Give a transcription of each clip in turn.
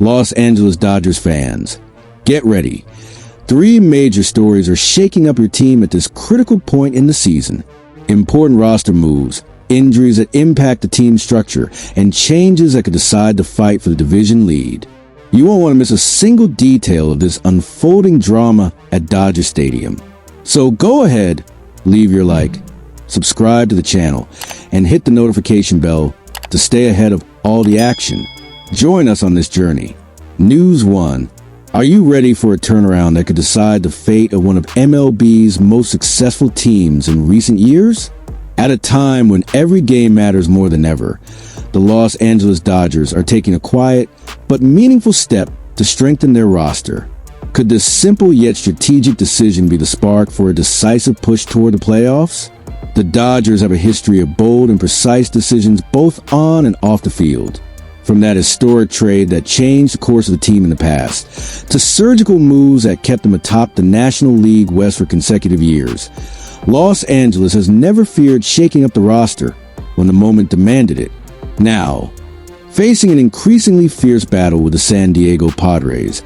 Los Angeles Dodgers fans, get ready. 3 major stories are shaking up your team at this critical point in the season. Important roster moves, injuries that impact the team structure, and changes that could decide the fight for the division lead. You won't want to miss a single detail of this unfolding drama at Dodger Stadium. So go ahead, leave your like, subscribe to the channel, and hit the notification bell to stay ahead of all the action. Join us on this journey. News 1. Are you ready for a turnaround that could decide the fate of one of MLB's most successful teams in recent years? At a time when every game matters more than ever, the Los Angeles Dodgers are taking a quiet but meaningful step to strengthen their roster. Could this simple yet strategic decision be the spark for a decisive push toward the playoffs? The Dodgers have a history of bold and precise decisions both on and off the field. From that historic trade that changed the course of the team in the past, to surgical moves that kept them atop the National League West for consecutive years, Los Angeles has never feared shaking up the roster when the moment demanded it. Now, facing an increasingly fierce battle with the San Diego Padres,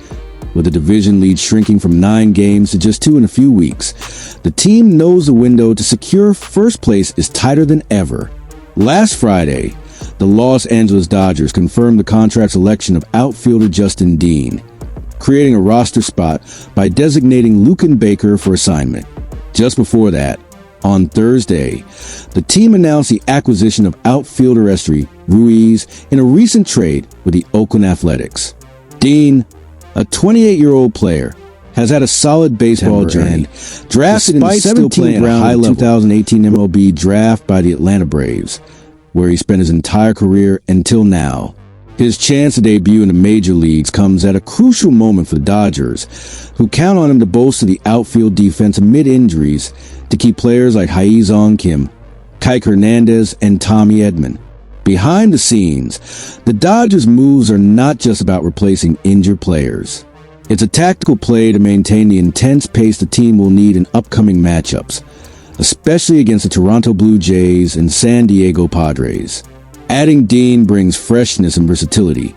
with the division lead shrinking from 9 games to just 2 in a few weeks, the team knows the window to secure first place is tighter than ever. Last Friday, the Los Angeles Dodgers confirmed the contract selection of outfielder Justin Dean, creating a roster spot by designating Luken Baker for assignment. Just before that, on Thursday, the team announced the acquisition of outfielder Esteury Ruiz in a recent trade with the Oakland Athletics. Dean, a 28-year-old player, has had a solid baseball journey, drafted in the 17th round of the 2018 MLB draft by the Atlanta Braves, where he spent his entire career until now. His chance to debut in the major leagues comes at a crucial moment for the Dodgers, who count on him to bolster the outfield defense amid injuries to keep players like Hye-Sung Kim, Kike Hernandez, and Tommy Edman. Behind the scenes, the Dodgers' moves are not just about replacing injured players. It's a tactical play to maintain the intense pace the team will need in upcoming matchups, especially against the Toronto Blue Jays and San Diego Padres. Adding Dean brings freshness and versatility,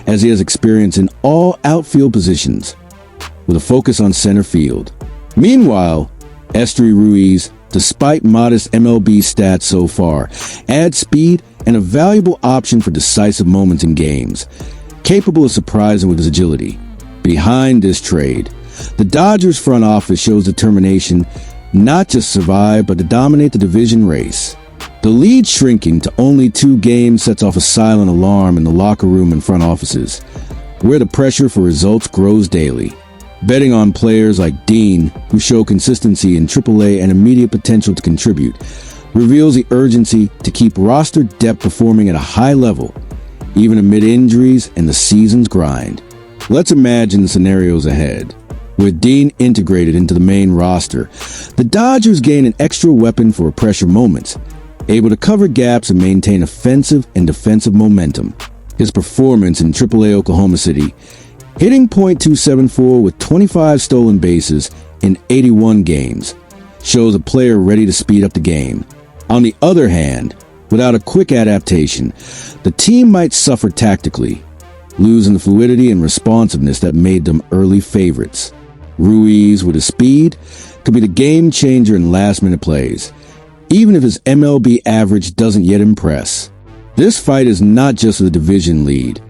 as he has experience in all outfield positions, with a focus on center field. Meanwhile, Esteury Ruiz, despite modest MLB stats so far, adds speed and a valuable option for decisive moments in games, capable of surprising with his agility. Behind this trade, the Dodgers front office shows determination not just to survive, but to dominate the division race. The lead shrinking to only 2 games sets off a silent alarm in the locker room and front offices, where the pressure for results grows daily. Betting on players like Dean, who show consistency in AAA and immediate potential to contribute, reveals the urgency to keep roster depth performing at a high level, even amid injuries and the season's grind. Let's imagine the scenarios ahead. With Dean integrated into the main roster, the Dodgers gain an extra weapon for pressure moments, able to cover gaps and maintain offensive and defensive momentum. His performance in AAA Oklahoma City, hitting .274 with 25 stolen bases in 81 games, shows a player ready to speed up the game. On the other hand, without a quick adaptation, the team might suffer tactically, losing the fluidity and responsiveness that made them early favorites. Ruiz, with his speed, could be the game changer in last-minute plays, even if his MLB average doesn't yet impress. This fight is not just for the division lead.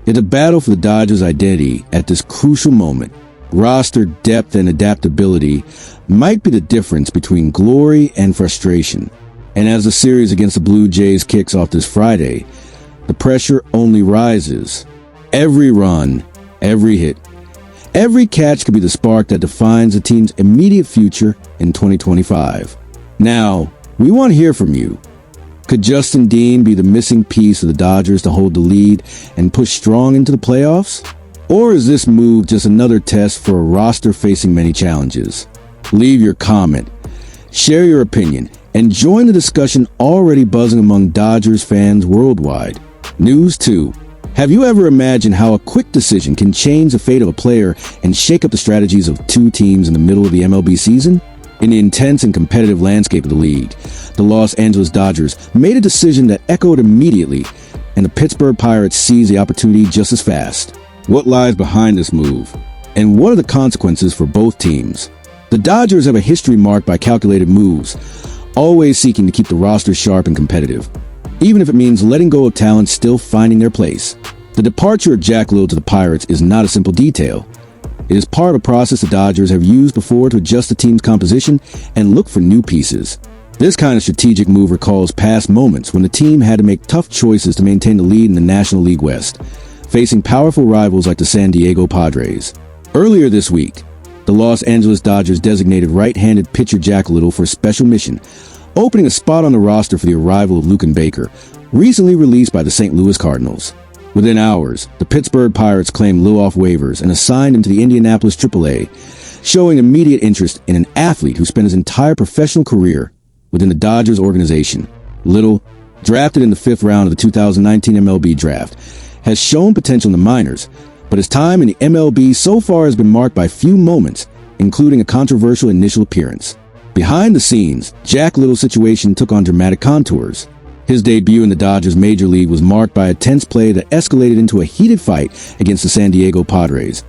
It's a battle for the Dodgers' identity at this crucial moment. Roster depth and adaptability might be the difference between glory and frustration. And as the series against the Blue Jays kicks off this Friday, the pressure only rises. Every run, every hit, every catch could be the spark that defines the team's immediate future in 2025. Now, we want to hear from you. Could Justin Dean be the missing piece of the Dodgers to hold the lead and push strong into the playoffs? Or is this move just another test for a roster facing many challenges? Leave your comment, share your opinion, and join the discussion already buzzing among Dodgers fans worldwide. News 2. Have you ever imagined how a quick decision can change the fate of a player and shake up the strategies of 2 teams in the middle of the MLB season? In the intense and competitive landscape of the league, the Los Angeles Dodgers made a decision that echoed immediately, and the Pittsburgh Pirates seized the opportunity just as fast. What lies behind this move? And what are the consequences for both teams? The Dodgers have a history marked by calculated moves, always seeking to keep the roster sharp and competitive, even if it means letting go of talent still finding their place. The departure of Jack Little to the Pirates is not a simple detail. It is part of a process the Dodgers have used before to adjust the team's composition and look for new pieces. This kind of strategic move recalls past moments when the team had to make tough choices to maintain the lead in the National League West, facing powerful rivals like the San Diego Padres. Earlier this week, the Los Angeles Dodgers designated right-handed pitcher Jack Little for a special mission, opening a spot on the roster for the arrival of Luken Baker, recently released by the St. Louis Cardinals. Within hours, the Pittsburgh Pirates claimed Little off waivers and assigned him to the Indianapolis AAA, showing immediate interest in an athlete who spent his entire professional career within the Dodgers organization. Little, drafted in the 5th round of the 2019 MLB draft, has shown potential in the minors, but his time in the MLB so far has been marked by few moments, including a controversial initial appearance. Behind the scenes, Jack Little's situation took on dramatic contours. His debut in the Dodgers major league was marked by a tense play that escalated into a heated fight against the San Diego Padres,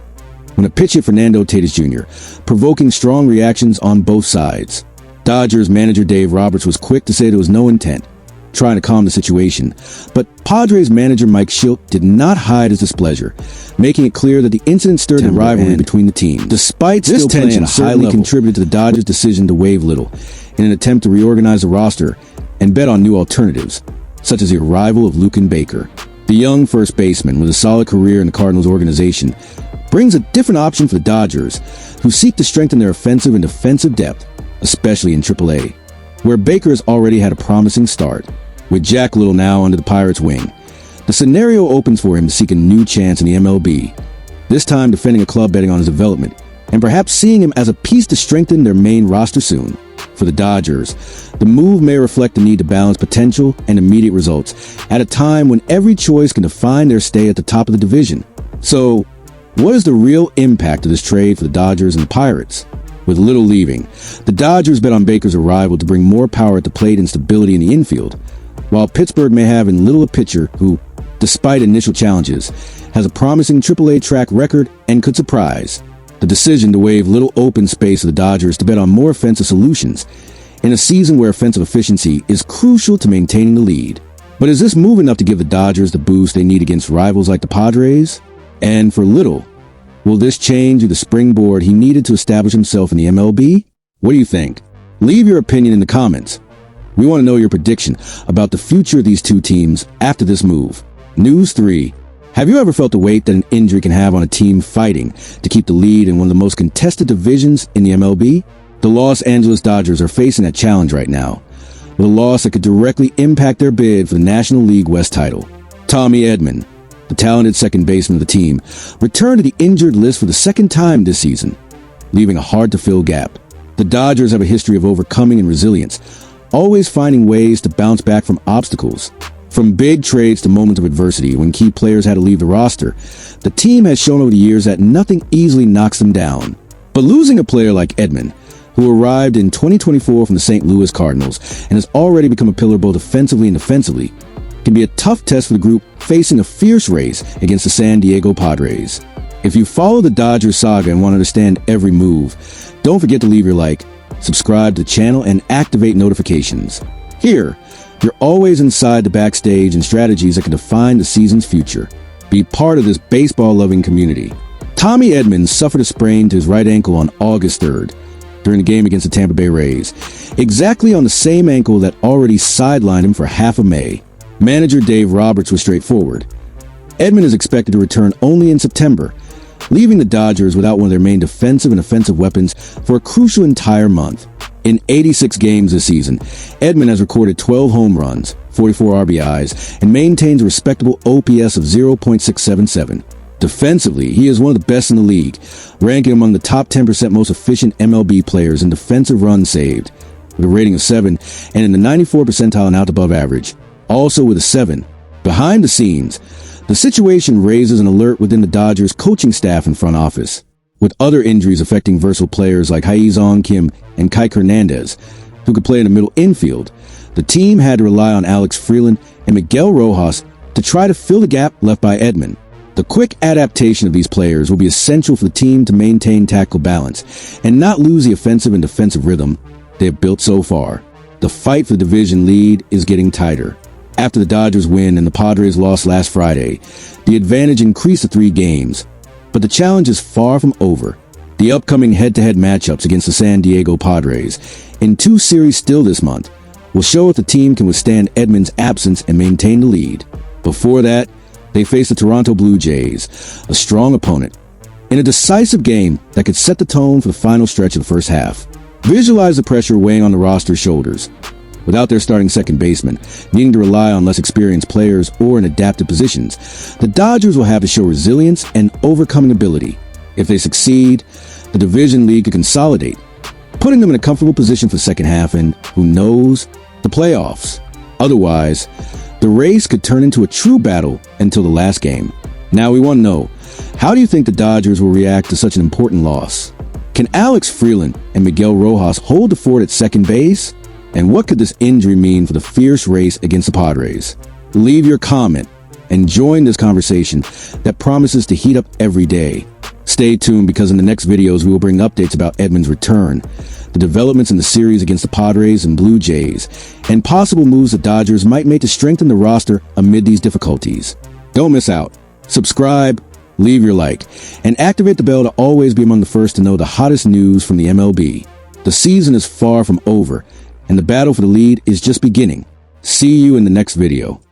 when a pitch hit Fernando Tatis Jr., provoking strong reactions on both sides. Dodgers manager Dave Roberts was quick to say there was no intent, trying to calm the situation, but Padres manager Mike Shildt did not hide his displeasure, making it clear that the incident stirred the rivalry between the teams. Despite this tension, certainly contributed to the Dodgers' decision to waive Little in an attempt to reorganize the roster and bet on new alternatives, such as the arrival of Luken Baker. The young first baseman, with a solid career in the Cardinals organization, brings a different option for the Dodgers, who seek to strengthen their offensive and defensive depth, especially in AAA, where Baker has already had a promising start. With Jack Little now under the Pirates' wing, the scenario opens for him to seek a new chance in the MLB, this time defending a club betting on his development, and perhaps seeing him as a piece to strengthen their main roster soon. For the Dodgers, the move may reflect the need to balance potential and immediate results at a time when every choice can define their stay at the top of the division. So, what is the real impact of this trade for the Dodgers and the Pirates? With Little leaving, the Dodgers bet on Baker's arrival to bring more power at the plate and stability in the infield, while Pittsburgh may have in Little a pitcher who, despite initial challenges, has a promising AAA track record and could surprise. The decision to waive Little open space of the Dodgers to bet on more offensive solutions in a season where offensive efficiency is crucial to maintaining the lead. But is this move enough to give the Dodgers the boost they need against rivals like the Padres? And for Little, will this change the springboard he needed to establish himself in the MLB? What do you think? Leave your opinion in the comments. We want to know your prediction about the future of these two teams after this move. News 3. Have you ever felt the weight that an injury can have on a team fighting to keep the lead in one of the most contested divisions in the MLB? The Los Angeles Dodgers are facing that challenge right now, with a loss that could directly impact their bid for the National League West title. Tommy Edman, the talented second baseman of the team, returned to the injured list for the second time this season, leaving a hard-to-fill gap. The Dodgers have a history of overcoming and resilience, always finding ways to bounce back from obstacles. From big trades to moments of adversity when key players had to leave the roster, the team has shown over the years that nothing easily knocks them down. But losing a player like Edman, who arrived in 2024 from the St. Louis Cardinals and has already become a pillar both offensively and defensively, can be a tough test for the group facing a fierce race against the San Diego Padres. If you follow the Dodgers saga and want to understand every move, don't forget to leave your like, subscribe to the channel, and activate notifications. Here, you're always inside the backstage and strategies that can define the season's future. Be part of this baseball-loving community. Tommy Edman suffered a sprain to his right ankle on August 3rd during the game against the Tampa Bay Rays, exactly on the same ankle that already sidelined him for half of May. Manager Dave Roberts was straightforward. Edman is expected to return only in September, leaving the Dodgers without one of their main defensive and offensive weapons for a crucial entire month. In 86 games this season, Edman has recorded 12 home runs, 44 RBIs, and maintains a respectable OPS of 0.677. Defensively, he is one of the best in the league, ranking among the top 10% most efficient MLB players in defensive runs saved, with a rating of 7 and in the 94th percentile and out above average, also with a 7. Behind the scenes, the situation raises an alert within the Dodgers coaching staff and front office. With other injuries affecting versatile players like Hye-Sung Kim and Kike Hernandez, who could play in the middle infield, the team had to rely on Alex Freeland and Miguel Rojas to try to fill the gap left by Edman. The quick adaptation of these players will be essential for the team to maintain tactical balance and not lose the offensive and defensive rhythm they have built so far. The fight for the division lead is getting tighter. After the Dodgers win and the Padres lost last Friday, the advantage increased to 3 games. But the challenge is far from over. The upcoming head-to-head matchups against the San Diego Padres, in 2 series still this month, will show if the team can withstand Edman's absence and maintain the lead. Before that, they face the Toronto Blue Jays, a strong opponent, in a decisive game that could set the tone for the final stretch of the first half. Visualize the pressure weighing on the roster's shoulders. Without their starting second baseman, needing to rely on less experienced players or in adaptive positions, the Dodgers will have to show resilience and overcoming ability. If they succeed, the division lead could consolidate, putting them in a comfortable position for the second half and, who knows, the playoffs. Otherwise, the race could turn into a true battle until the last game. Now we want to know, how do you think the Dodgers will react to such an important loss? Can Alex Freeland and Miguel Rojas hold the fort at second base? And what could this injury mean for the fierce race against the Padres? Leave your comment and join this conversation that promises to heat up every day. Stay tuned because in the next videos we will bring updates about Edman's return, the developments in the series against the Padres and Blue Jays, and possible moves the Dodgers might make to strengthen the roster amid these difficulties. Don't miss out. Subscribe, leave your like, and activate the bell to always be among the first to know the hottest news from the MLB. The season is far from over, and the battle for the lead is just beginning. See you in the next video.